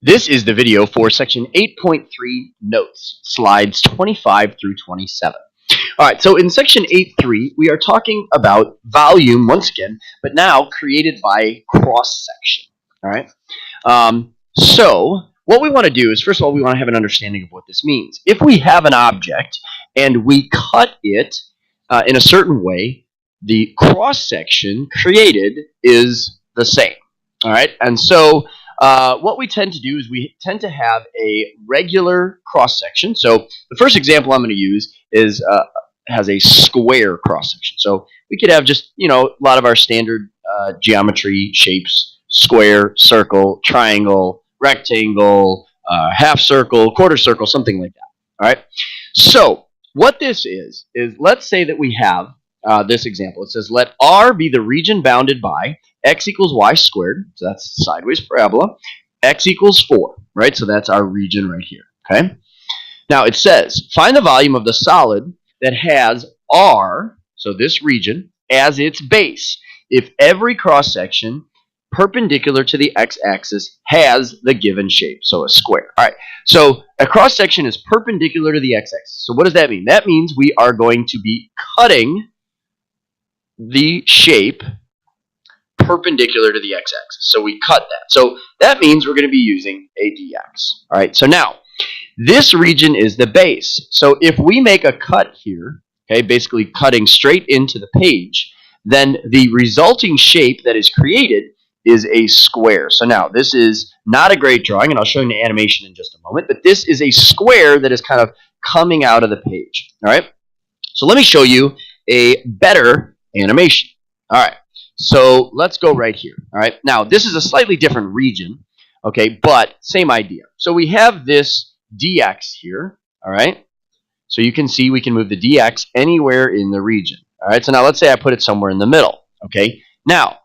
This is the video for section 8.3 notes, slides 25 through 27. All right, so in section 8.3, we are talking about volume once again, but now created by cross-section. All right, so what we want to do is, first of all, we want to have an understanding of what this means. If we have an object and we cut it in a certain way, the cross-section created is the same. All right, and so what we tend to do is we tend to have a regular cross-section. So the first example I'm going to use is has a square cross-section. So we could have just, a lot of our standard geometry shapes: square, circle, triangle, rectangle, half circle, quarter circle, something like that. All right. So what this is let's say that we have this example. It says, let R be the region bounded by x equals y squared, so that's sideways parabola, x equals 4, right? So that's our region right here, okay? Now it says, find the volume of the solid that has R, so this region, as its base, if every cross-section perpendicular to the x-axis has the given shape, so a square. All right, so a cross-section is perpendicular to the x-axis. So what does that mean? That means we are going to be cutting the shape perpendicular to the x-axis. So we cut that. So that means we're going to be using a dx. All right, so now this region is the base. So if we make a cut here, okay, basically cutting straight into the page, then the resulting shape that is created is a square. So now this is not a great drawing, and I'll show you an animation in just a moment, but this is a square that is kind of coming out of the page. All right, so let me show you a better animation. All right, so let's go right here. All right, now this is a slightly different region, okay, but same idea. So we have this dx here. All right, so you can see we can move the dx anywhere in the region. All right, so now let's say I put it somewhere in the middle. Okay, now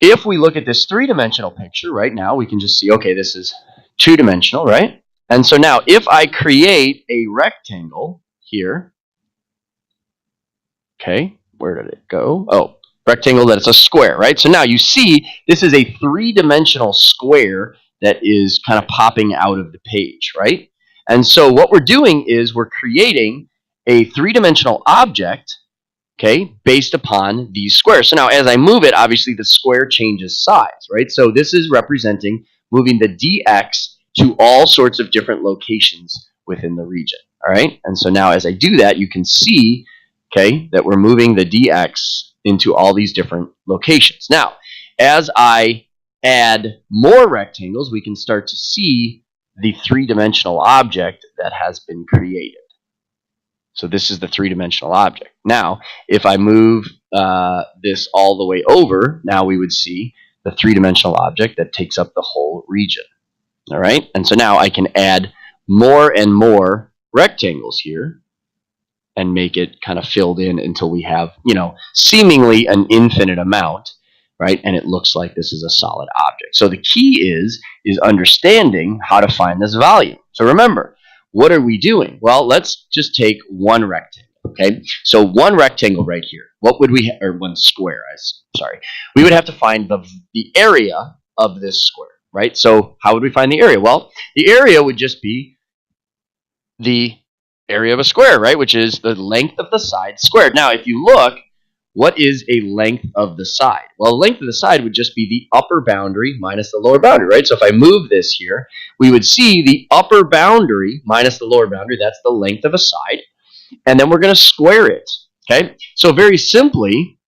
if we look at this three-dimensional picture right now, we can just see, okay, this is two-dimensional, right? And so now if I create a rectangle here, okay, where did it go? Oh, rectangle that is a square, right? So now you see this is a three-dimensional square that is kind of popping out of the page, right? And so what we're doing is we're creating a three-dimensional object, okay, based upon these squares. So now as I move it, obviously the square changes size, right? So this is representing moving the dx to all sorts of different locations within the region, all right? And so now as I do that, you can see, okay, that we're moving the dx into all these different locations. Now, as I add more rectangles, we can start to see the three-dimensional object that has been created. So this is the three-dimensional object. Now, if I move this all the way over, now we would see the three-dimensional object that takes up the whole region. All right? And so now I can add more and more rectangles here and make it kind of filled in until we have, seemingly an infinite amount, right? And it looks like this is a solid object. So the key is understanding how to find this volume. So remember, what are we doing? Well, let's just take one rectangle, okay? So one rectangle right here. What would we, or one square, sorry. We would have to find the area of this square, right? So how would we find the area? Well, the area would just be the area of a square, right? Which is the length of the side squared. Now, if you look, what is a length of the side? Well, the length of the side would just be the upper boundary minus the lower boundary, right? So if I move this here, we would see the upper boundary minus the lower boundary. That's the length of a side. And then we're going to square it, okay? So very simply,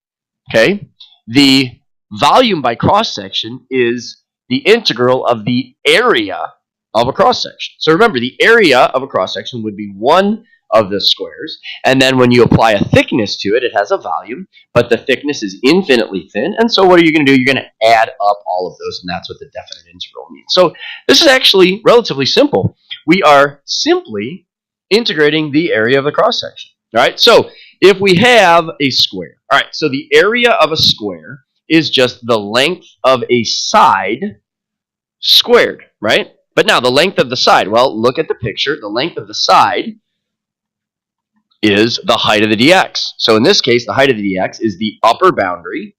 okay, the volume by cross-section is the integral of the area of a cross-section. So remember, the area of a cross-section would be one of the squares, and then when you apply a thickness to it, it has a volume, but the thickness is infinitely thin, and so what are you going to do? You're going to add up all of those, and that's what the definite integral means. So this is actually relatively simple. We are simply integrating the area of the cross-section. All right, so if we have a square, all right, so the area of a square is just the length of a side squared, right? But now the length of the side, well, look at the picture. The length of the side is the height of the dx. So in this case, the height of the dx is the upper boundary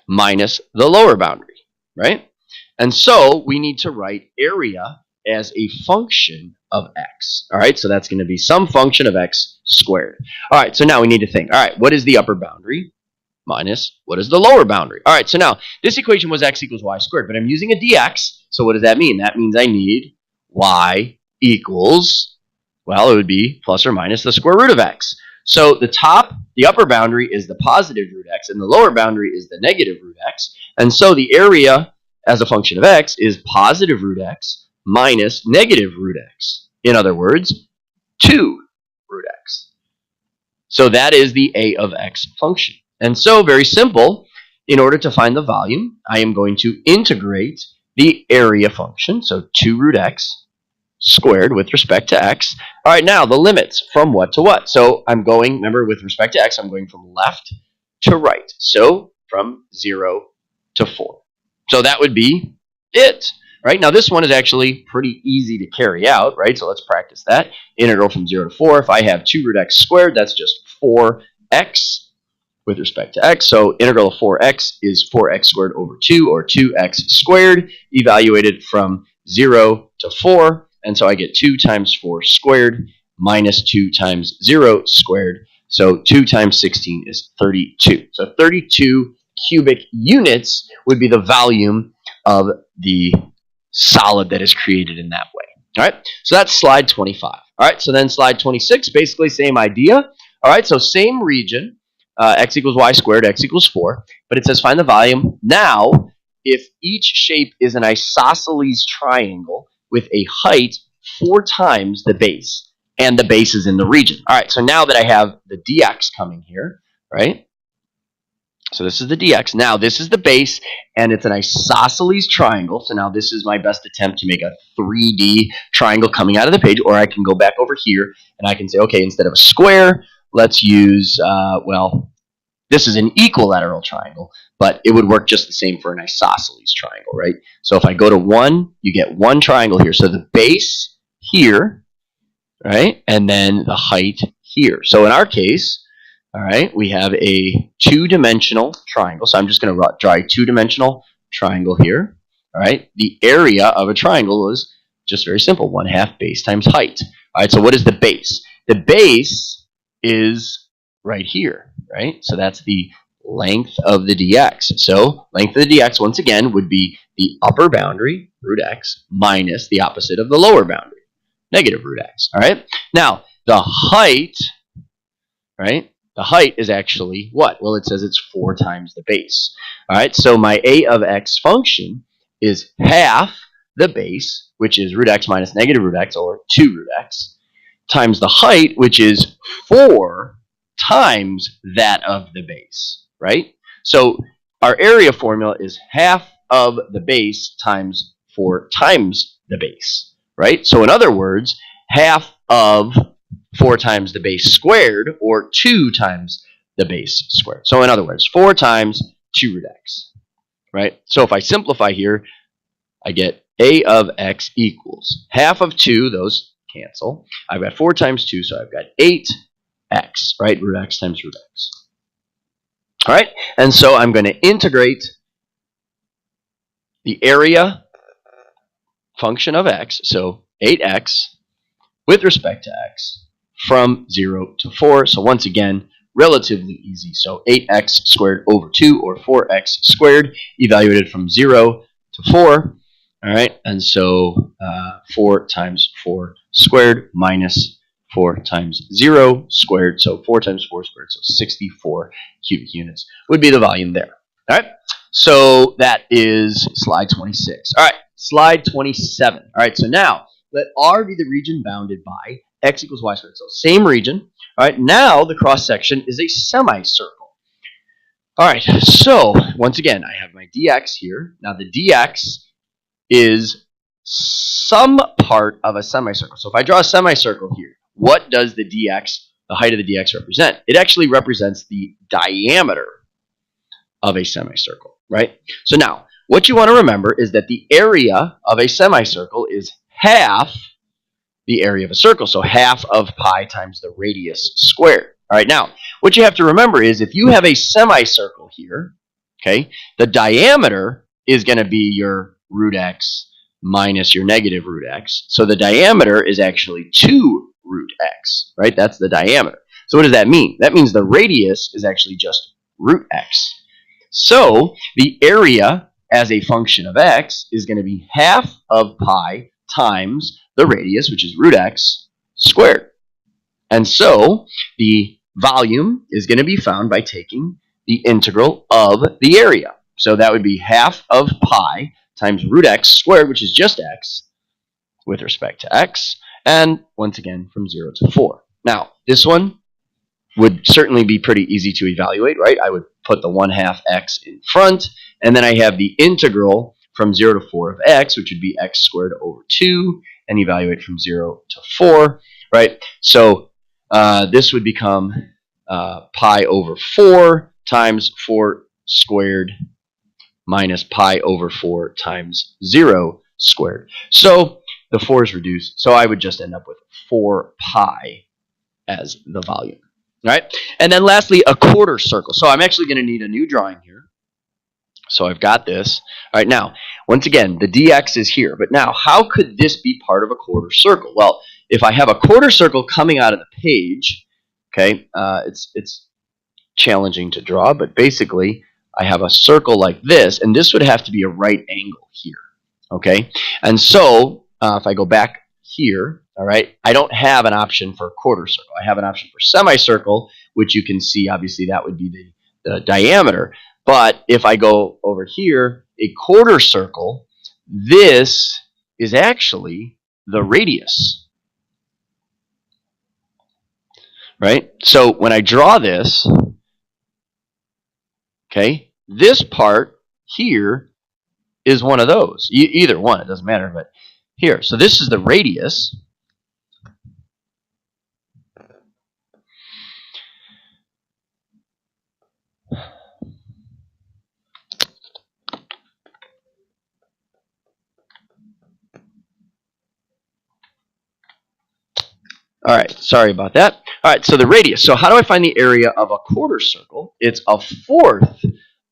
minus the lower boundary, right? And so we need to write area as a function of x. All right, so that's going to be some function of x squared. All right, so now we need to think, all right, what is the upper boundary minus what is the lower boundary? All right, so now this equation was x equals y squared, but I'm using a dx, so what does that mean? That means I need y equals, well, it would be plus or minus the square root of x. So the upper boundary is the positive root x, and the lower boundary is the negative root x. And so the area as a function of x is positive root x minus negative root x. In other words, 2 root x. So that is the a of x function. And so, very simple, in order to find the volume, I am going to integrate the area function, so 2 root x squared with respect to x. All right, now the limits from what to what? So I'm going, remember, with respect to x, I'm going from left to right. So from 0 to 4. So that would be it. Right, now this one is actually pretty easy to carry out, right? So let's practice that. Integral from 0 to 4. If I have 2 root x squared, that's just 4x with respect to x. So integral of 4x is 4x squared over 2, or 2x squared, evaluated from 0 to 4. And so I get 2 times 4 squared minus 2 times 0 squared. So 2 times 16 is 32. So 32 cubic units would be the volume of the solid that is created in that way. All right, so that's slide 25. All right, so then slide 26, basically same idea. All right, so same region, x equals y squared, x equals 4, but it says find the volume. Now, if each shape is an isosceles triangle with a height 4 times the base, and the base is in the region. All right, so now that I have the dx coming here, right? So this is the dx. Now this is the base, and it's an isosceles triangle. So now this is my best attempt to make a 3D triangle coming out of the page, or I can go back over here and I can say, okay, instead of a square, let's use, well, this is an equilateral triangle, but it would work just the same for an isosceles triangle, right? So if I go to 1, you get one triangle here. So the base here, right, and then the height here. So in our case, all right, we have a 2-dimensional triangle. So I'm just going to draw a 2-dimensional triangle here. All right, the area of a triangle is just very simple, 1/2 base times height. All right, so what is the base? The base is right here, right? So that's the length of the dx. So length of the dx, once again, would be the upper boundary, root x, minus the opposite of the lower boundary, negative root x. All right, now the height, right? The height is actually what? Well, it says it's 4 times the base. All right, so my a of x function is half the base, which is root x minus negative root x, or 2 root x, times the height, which is 4 times that of the base, right? So our area formula is half of the base times 4 times the base, right? So in other words, half of 4 times the base squared, or 2 times the base squared. So in other words, 4 times 2 root x, right? So if I simplify here, I get a of x equals half of 2, those cancel. I've got 4 times 2, so I've got 8x, right? Root x times root x. All right, and so I'm going to integrate the area function of x, so 8x, with respect to x, from 0 to 4. So once again, relatively easy. So 8x squared over 2, or 4x squared, evaluated from 0 to 4. All right, and so 4 times 4 squared minus 4 times 0 squared. So 4 times 4 squared, so 64 cubic units would be the volume there. All right, so that is slide 26. All right, slide 27. All right, so now let R be the region bounded by x equals y squared. So same region. All right, now the cross section is a semicircle. All right, so once again, I have my dx here. Now the dx is some part of a semicircle. So if I draw a semicircle here, what does the dx, the height of the dx, represent? It actually represents the diameter of a semicircle, right? So now, what you want to remember is that the area of a semicircle is half the area of a circle, so half of pi times the radius squared. All right, now, what you have to remember is if you have a semicircle here, okay, the diameter is going to be your root x minus your negative root x. So the diameter is actually 2 root x, right? That's the diameter. So what does that mean? That means the radius is actually just root x. So the area as a function of x is going to be half of pi times the radius, which is root x, squared. And so the volume is going to be found by taking the integral of the area. So that would be half of pi times root x squared, which is just x, with respect to x, and once again from 0 to 4. Now, this one would certainly be pretty easy to evaluate, right? I would put the 1/2 x in front, and then I have the integral from 0 to 4 of x, which would be x squared over 2, and evaluate from 0 to 4, right? So this would become pi over 4 times 4 squared minus pi over 4 times 0 squared. So the 4 is reduced, so I would just end up with 4 pi as the volume. Right? And then lastly, a quarter circle. So I'm actually going to need a new drawing here. So I've got this. All right, now, once again, the dx is here. But now, how could this be part of a quarter circle? Well, if I have a quarter circle coming out of the page, okay, it's challenging to draw, but basically, I have a circle like this, and this would have to be a right angle here, okay? And so, if I go back here, all right, I don't have an option for a quarter circle. I have an option for semicircle, which you can see, obviously, that would be the diameter. But if I go over here, a quarter circle, this is actually the radius, right? So when I draw this, okay, this part here is one of those. Either one, it doesn't matter, but here. So this is the radius. All right, sorry about that. All right, so the radius. So how do I find the area of a quarter circle? It's a fourth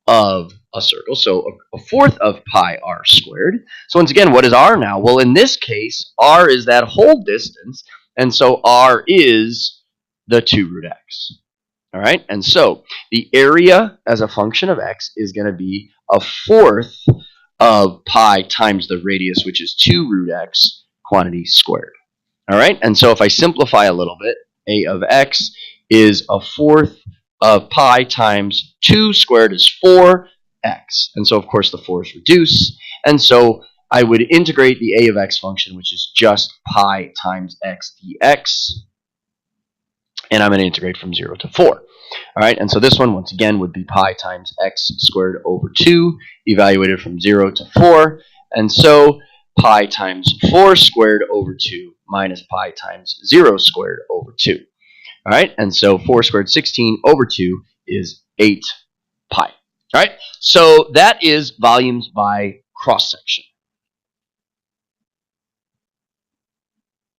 of a circle, so a fourth of pi r squared. So once again, what is r now? Well, in this case, r is that whole distance, and so r is the 2 root x. All right, and so the area as a function of x is going to be a fourth of pi times the radius, which is 2 root x quantity squared. All right, and so if I simplify a little bit, a of x is a fourth of pi times 2 squared is 4x. And so, of course, the 4's reduce. And so I would integrate the a of x function, which is just pi times x dx. And I'm going to integrate from 0 to 4. All right, and so this one, once again, would be pi times x squared over 2, evaluated from 0 to 4. And so pi times 4 squared over 2 minus pi times 0 squared over 2. All right, and so 4 squared 16 over 2 is 8 pi. All right, so that is volumes by cross section.